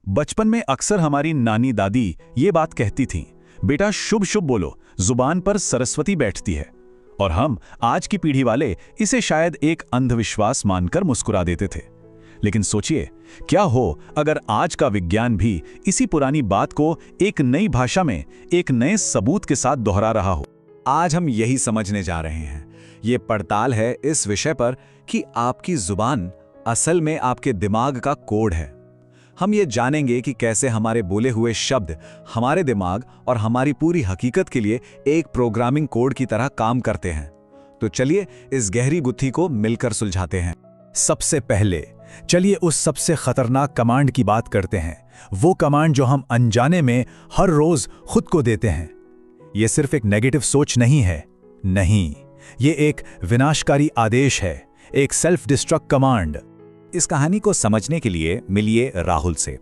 बचपन में अक्सर हमारी नानी दादी ये बात कहती थीं, बेटा शुभ शुभ बोलो, जुबान पर सरस्वती बैठती है। और हम आज की पीढ़ी वाले इसे शायद एक अंधविश्वास मानकर मुस्कुरा देते थे। लेकिन सोचिए, क्या हो अगर आज का विज्ञान भी इसी पुरानी बात को एक नई भाषा में, एक नए सबूत के साथ दोहरा रहा हो। आज हम यही समझने जा रहे हैं। ये पड़ताल है इस विषय पर कि आपकी जुबान असल में आपके दिमाग का कोड है। हम ये जानेंगे कि कैसे हमारे बोले हुए शब्द हमारे दिमाग और हमारी पूरी हकीकत के लिए एक प्रोग्रामिंग कोड की तरह काम करते हैं। तो चलिए इस गहरी गुत्थी को मिलकर सुलझाते हैं। सबसे पहले चलिए उस सबसे खतरनाक कमांड की बात करते हैं, वो कमांड जो हम अनजाने में हर रोज खुद को देते हैं। ये सिर्फ एक नेगेटिव सोच नहीं है, नहीं, ये एक विनाशकारी आदेश है, एक सेल्फ डिस्ट्रक्ट कमांड। इस कहानी को समझने के लिए मिलिए राहुल से।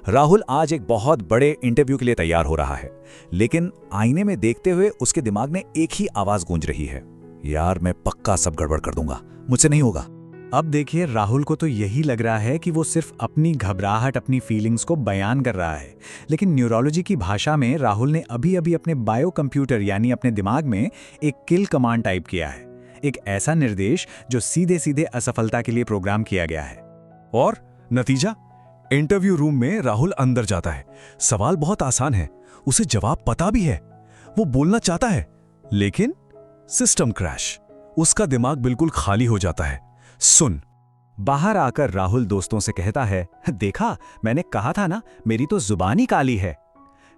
राहुल आज एक बहुत बड़े इंटरव्यू के लिए तैयार हो रहा है, लेकिन आईने में देखते हुए उसके दिमाग में एक ही आवाज गूंज रही है, यार मैं पक्का सब गड़बड़ कर दूंगा, मुझसे नहीं होगा। अब देखिए, राहुल को तो यही लग रहा है कि वो सिर्फ अपनी घबराहट, अपनी फीलिंग्स को बयान कर रहा है। लेकिन न्यूरोलॉजी की भाषा में राहुल ने अभी अभी अपने बायो कंप्यूटर यानी अपने दिमाग में एक किल कमांड टाइप किया है, एक ऐसा निर्देश जो सीधे सीधे असफलता के लिए प्रोग्राम किया गया है। और नतीजा, इंटरव्यू रूम में राहुल अंदर जाता है। सवाल बहुत आसान है, उसे जवाब पता भी है, वो बोलना चाहता है, लेकिन सिस्टम क्रैश, उसका दिमाग बिल्कुल खाली हो जाता है। सुन। बाहर आकर राहुल दोस्तों से कहता है, देखा, मैंने कहा था ना, मेरी तो जुबान ही काली है।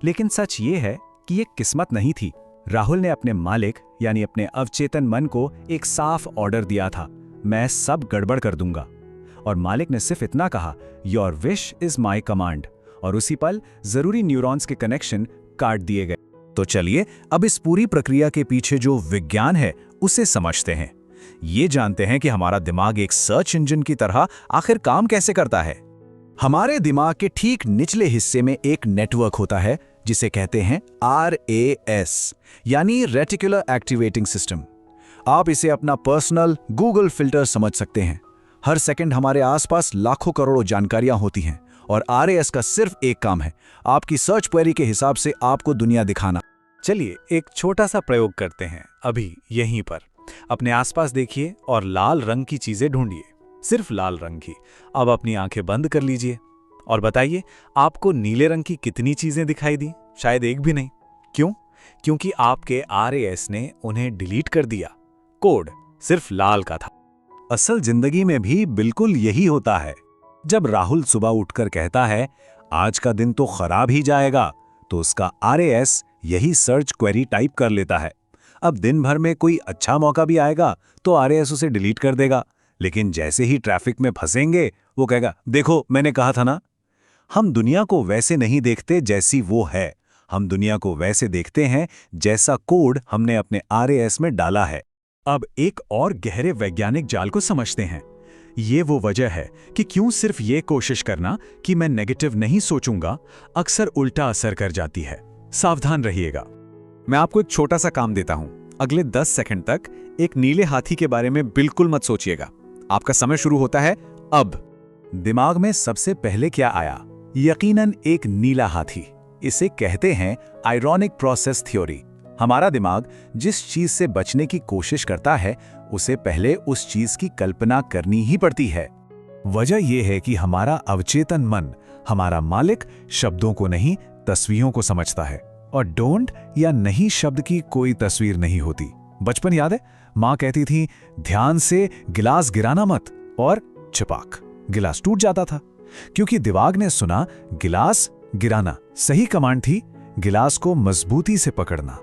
लेकिन सच ये है कि ये किस्मत नहीं थी। राहुल ने अपने मालिक यानी अपने अवचेतन मन को एक साफ ऑर्डर दिया था, मैं सब गड़बड़ कर दूंगा। और मालिक ने सिर्फ इतना कहा, your wish is my command, और उसी पल जरूरी न्यूरॉन्स के कनेक्शन काट दिए गए। तो चलिए अब इस पूरी प्रक्रिया के पीछे जो विज्ञान है उसे समझते हैं। ये जानते हैं कि हमारा दिमाग एक सर्च इंजन की तरह आखिर काम कैसे करता है। हमारे दिमाग के ठीक निचले हिस्से में एक नेटवर्क होता है जिसे कहते हैं RAS यानी रेटिकुलर एक्टिवेटिंग सिस्टम। आप इसे अपना पर्सनल गूगल फिल्टर समझ सकते हैं। हर सेकंड हमारे आसपास लाखों करोड़ों जानकारियां होती हैं और RAS का सिर्फ एक काम है, आपकी सर्च क्वेरी के हिसाब से आपको दुनिया दिखाना। चलिए एक छोटा सा प्रयोग करते हैं। अभी यहीं पर अपने आसपास देखिए और लाल रंग की चीजें ढूंढिए, सिर्फ लाल रंग की। अब अपनी आंखें बंद कर लीजिए और बताइए आपको नीले रंग की कितनी चीजें दिखाई दी? शायद एक भी नहीं। क्यों? क्योंकि आपके RAS ने उन्हें डिलीट कर दिया। कोड सिर्फ लाल का था। असल जिंदगी में भी बिल्कुल यही होता है। जब राहुल सुबह उठकर कहता है आज का दिन तो खराब ही जाएगा, तो उसका RAS यही सर्च क्वेरी टाइप कर लेता है। अब दिन भर में कोई अच्छा मौका भी आएगा तो RAS उसे डिलीट कर देगा, लेकिन जैसे ही ट्रैफिक में फंसेंगे वो कहेगा, देखो मैंने कहा था ना। हम दुनिया को वैसे नहीं देखते जैसी वो है, हम दुनिया को वैसे देखते हैं जैसा कोड हमने अपने RAS में डाला है। अब एक और गहरे वैज्ञानिक जाल को समझते हैं। ये वो वजह है कि क्यों सिर्फ ये कोशिश करना कि मैं नेगेटिव नहीं सोचूंगा अक्सर उल्टा असर कर जाती है। सावधान रहिएगा। मैं आपको एक छोटा सा काम देता हूं। अगले 10 सेकंड तक एक नीले हाथी के बारे में बिल्कुल मत सोचिएगा। आपका समय शुरू होता है अब। दिमाग में सबसे पहले क्या आया? यकीनन एक नीला हाथी। इसे कहते हैं आयरॉनिक प्रोसेस थ्योरी। हमारा दिमाग जिस चीज से बचने की कोशिश करता है उसे पहले उस चीज की कल्पना करनी ही पड़ती है। वजह यह है कि हमारा अवचेतन मन, हमारा मालिक, शब्दों को नहीं तस्वीरों को समझता है, और डोंट या नहीं शब्द की कोई तस्वीर नहीं होती। बचपन याद है, माँ कहती थी ध्यान से गिलास गिराना मत, और छिपाक गिलास टूट जाता था, क्योंकि दिमाग ने सुना गिलास गिराना। सही कमांड थी गिलास को मजबूती से पकड़ना।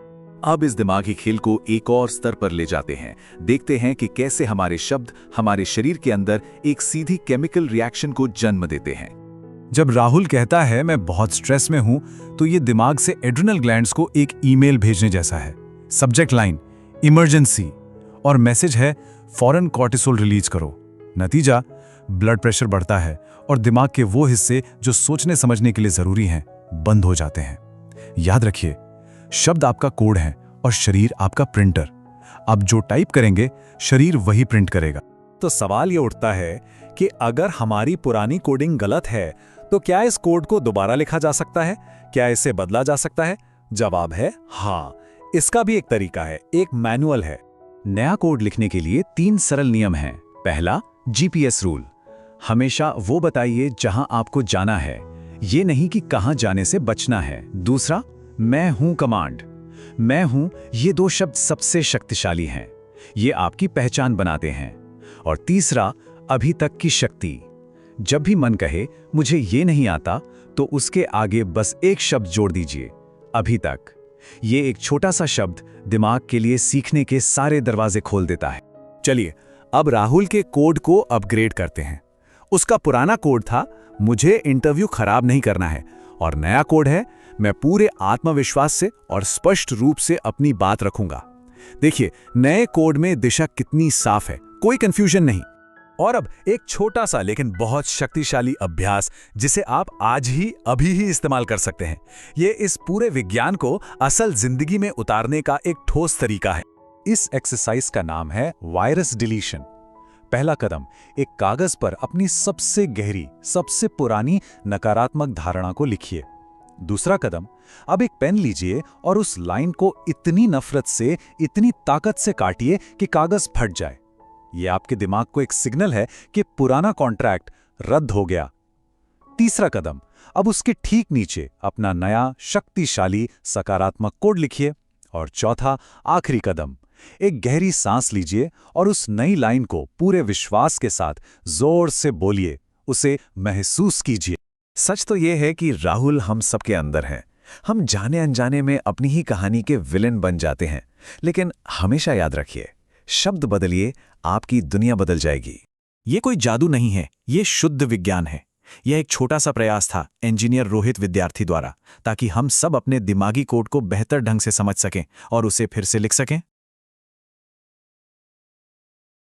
अब इस दिमागी खेल को एक और स्तर पर ले जाते हैं। देखते हैं कि कैसे हमारे शब्द हमारे शरीर के अंदर एक सीधी केमिकल रिएक्शन को जन्म देते हैं। जब राहुल कहता है मैं बहुत स्ट्रेस में हूं, तो ये दिमाग से एड्रिनल ग्लैंड्स को एक ईमेल भेजने जैसा है। सब्जेक्ट लाइन इमरजेंसी और मैसेज है फौरन कॉर्टिसोल रिलीज करो। नतीजा, ब्लड प्रेशर बढ़ता है और दिमाग के वो हिस्से जो सोचने समझने के लिए जरूरी हैं बंद हो जाते हैं। याद रखिए, शब्द आपका कोड है और शरीर आपका प्रिंटर। अब जो टाइप करेंगे शरीर वही प्रिंट करेगा। तो सवाल ये उठता है कि अगर हमारी पुरानी कोडिंग गलत है तो क्या इस कोड को दोबारा लिखा जा सकता है? क्या इसे बदला जा सकता है? जवाब है हाँ। इसका भी एक तरीका है, एक मैनुअल है। नया कोड लिखने के लिए 3 सरल नियम हैं। पहला, जीपीएस रूल। हमेशा वो बताइए जहां आपको जाना है, ये नहीं कि कहां जाने से बचना है। दूसरा, मैं हूं कमांड। मैं हूं, ये 2 शब्द सबसे शक्तिशाली हैं। ये आपकी पहचान बनाते हैं। और तीसरा, अभी तक की शक्ति। जब भी मन कहे मुझे ये नहीं आता, तो उसके आगे बस एक शब्द जोड़ दीजिए, अभी तक। ये एक छोटा सा शब्द दिमाग के लिए सीखने के सारे दरवाजे खोल देता है। चलिए अब राहुल के कोड को अपग्रेड करते हैं। उसका पुराना कोड था, मुझे इंटरव्यू खराब नहीं करना है, और नया कोड है, मैं पूरे आत्मविश्वास से और स्पष्ट रूप से अपनी बात रखूंगा। देखिए नए कोड में दिशा कितनी साफ है, कोई कंफ्यूजन नहीं। और अब एक छोटा सा लेकिन बहुत शक्तिशाली अभ्यास जिसे आप आज ही अभी ही इस्तेमाल कर सकते हैं। ये इस पूरे विज्ञान को असल जिंदगी में उतारने का एक ठोस तरीका है। इस एक्सरसाइज का नाम है वायरस डिलीशन। पहला कदम, एक कागज पर अपनी सबसे गहरी, सबसे पुरानी नकारात्मक धारणा को लिखिए। दूसरा कदम, अब एक पेन लीजिए और उस लाइन को इतनी नफरत से, इतनी ताकत से काटिए कि कागज फट जाए। यह आपके दिमाग को एक सिग्नल है कि पुराना कॉन्ट्रैक्ट रद्द हो गया। तीसरा कदम, अब उसके ठीक नीचे अपना नया शक्तिशाली सकारात्मक कोड लिखिए। और चौथा, आखिरी कदम, एक गहरी सांस लीजिए और उस नई लाइन को पूरे विश्वास के साथ जोर से बोलिए, उसे महसूस कीजिए। सच तो यह है कि राहुल हम सबके अंदर है। हम जाने अनजाने में अपनी ही कहानी के विलेन बन जाते हैं। लेकिन हमेशा याद रखिए, शब्द बदलिए, आपकी दुनिया बदल जाएगी। ये कोई जादू नहीं है, ये शुद्ध विज्ञान है। यह एक छोटा सा प्रयास था इंजीनियर रोहित विद्यार्थी द्वारा, ताकि हम सब अपने दिमागी कोड को बेहतर ढंग से समझ सकें और उसे फिर से लिख सकें।